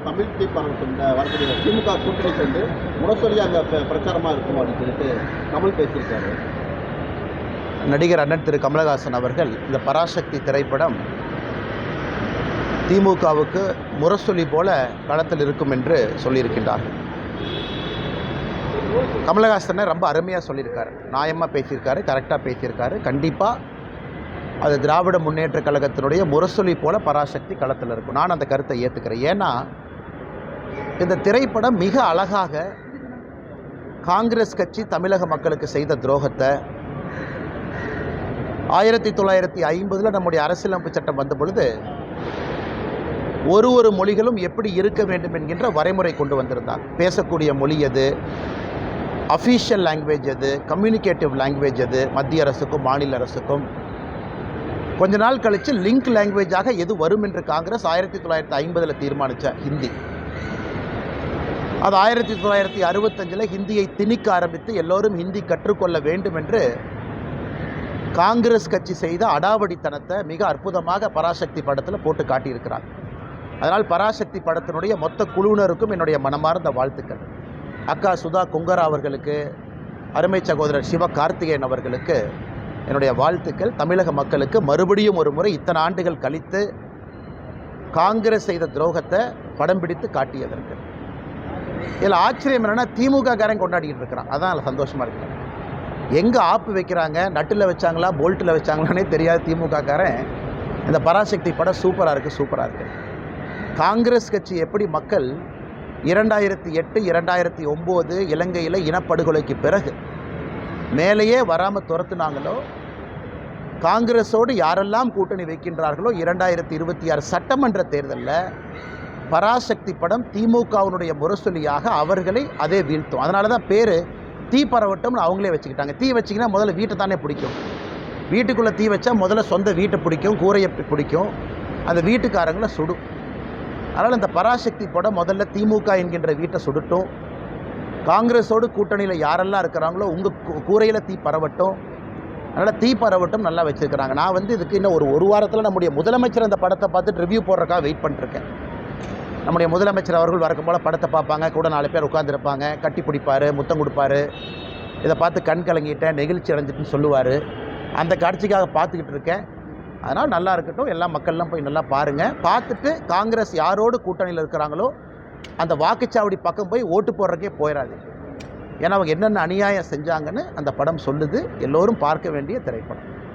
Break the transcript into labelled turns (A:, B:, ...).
A: தமிழ் தீர்ப்பாளர் வரக்கூடிய திமுக கூட்டணி சேர்ந்து முரசொலி அங்கே பிரச்சாரமாக இருக்கும் அப்படின்னு சொல்லிட்டு கமல் பேசியிருக்காரு.
B: நடிகர் அண்ணன் திரு கமலஹாசன் அவர்கள் இந்த பராசக்தி திரைப்படம் திமுகவுக்கு முரசொலி போல களத்தில் இருக்கும் என்று சொல்லியிருக்கின்றார்கள். கமலஹாசனை ரொம்ப அருமையாக சொல்லியிருக்காரு, நியாயமாக பேசியிருக்காரு, கரெக்டாக பேசியிருக்காரு. கண்டிப்பாக அது திராவிட முன்னேற்ற கழகத்தினுடைய முரசொலி போல பராசக்தி களத்தில் இருக்கும். நான் அந்த கருத்தை ஏற்றுக்கிறேன். ஏன்னா இந்த திரைப்படம் மிக அழகாக காங்கிரஸ் கட்சி தமிழக மக்களுக்கு செய்த துரோகத்தை 1950 நம்முடைய அரசியலமைப்பு சட்டம் வந்த பொழுது ஒரு மொழிகளும் எப்படி இருக்க வேண்டும் என்கின்ற வரைமுறை கொண்டு வந்திருந்தாங்க. பேசக்கூடிய மொழி எது, அஃபீஷியல் லாங்குவேஜ் எது, கம்யூனிகேட்டிவ் லாங்குவேஜ் எது, மத்திய அரசுக்கும் மாநில அரசுக்கும். கொஞ்ச நாள் கழித்து லிங்க் லாங்குவேஜாக எது வரும் என்று காங்கிரஸ் 1950 தீர்மானித்த ஹிந்தி. அது 1965 ஹிந்தியை திணிக்க ஆரம்பித்து எல்லோரும் ஹிந்தி கற்றுக்கொள்ள வேண்டும் என்று காங்கிரஸ் கட்சி செய்த அடாவடித்தனத்தை மிக அற்புதமாக பராசக்தி படத்தில் போட்டு காட்டியிருக்கிறார். அதனால் பராசக்தி படத்தினுடைய மொத்த குழுவினருக்கும் என்னுடைய மனமார்ந்த வாழ்த்துக்கள். அக்கா சுதா கொங்கரா அவர்களுக்கு, அருமை சகோதரர் சிவ கார்த்திகேயன் அவர்களுக்கு என்னுடைய வாழ்த்துக்கள். தமிழக மக்களுக்கு மறுபடியும் ஒரு முறை இத்தனை ஆண்டுகள் கழித்து காங்கிரஸ் செய்த துரோகத்தை படம் பிடித்து காட்டியதற்கு. இதில் ஆச்சரியம் என்னென்னா திமுக காரன் கொண்டாடிக்கிட்டு இருக்கிறான். அதான் அதில் சந்தோஷமாக இருக்கிறேன். எங்கே ஆப்பு வைக்கிறாங்க, நட்டில் வச்சாங்களா போல்ட்டில் வச்சாங்களானே தெரியாது திமுக காரன். இந்த பராசக்தி படம் சூப்பராக இருக்குது. காங்கிரஸ் கட்சி எப்படி மக்கள் 2008 2009 இலங்கையில் இனப்படுகொலைக்கு பிறகு மேலேயே வராமல் துரத்துனாங்களோ, காங்கிரஸோடு யாரெல்லாம் கூட்டணி வைக்கின்றார்களோ 2026 சட்டமன்ற தேர்தலில் பராசக்தி படம் திமுகவினுடைய முரசொலியாக அவர்களை அதே வீழ்த்தும். அதனால தான் பேர் தீ பரவட்டம்னு அவங்களே வச்சுக்கிட்டாங்க. தீ வச்சிங்கன்னா முதல்ல வீட்டை தானே பிடிக்கும். வீட்டுக்குள்ளே தீ வச்சா முதல்ல சொந்த வீட்டை பிடிக்கும், கூரையை பிடிக்கும், அந்த வீட்டுக்காரங்களை சுடும். அதனால் இந்த பராசக்தி படம் முதல்ல திமுக என்கின்ற வீட்டை சுடட்டும். காங்கிரஸோடு கூட்டணியில் யாரெல்லாம் இருக்கிறாங்களோ உங்கள் கூரையில் தீ பரவட்டும். அதனால் தீ பரவட்டும் நல்லா வச்சுருக்கிறாங்க. நான் இதுக்கு இன்னும் ஒரு வாரத்தில் நம்முடைய முதலமைச்சர் அந்த படத்தை பார்த்துட்டு ரிவ்யூ போடுறதுக்காக வெயிட் பண்ணிட்டுருக்கேன். நம்முடைய முதலமைச்சர் அவர்கள் வழக்கம் போல் படத்தை பார்ப்பாங்க, கூட 4 பேர் உட்காந்துருப்பாங்க, கட்டி பிடிப்பார், முத்தம் கொடுப்பார். இதை பார்த்து கண் கலங்கிட்டேன், நெகிழ்ச்சி அடைஞ்சிட்டுன்னு சொல்லுவார். அந்த காட்சிக்காக பார்த்துக்கிட்டு இருக்கேன். அதனால் நல்லா இருக்கட்டும், எல்லா மக்கள்லாம் போய் நல்லா பாருங்கள். பார்த்துட்டு காங்கிரஸ் யாரோடு கூட்டணியில் இருக்கிறாங்களோ அந்த வாக்குச்சாவடி பக்கம் போய் ஓட்டு போடுறக்கே போயிடாது. ஏன்னா அவங்க என்னென்ன அநியாயம் செஞ்சாங்கன்னு அந்த படம் சொல்லுது. எல்லோரும் பார்க்க வேண்டிய திரைப்படம்.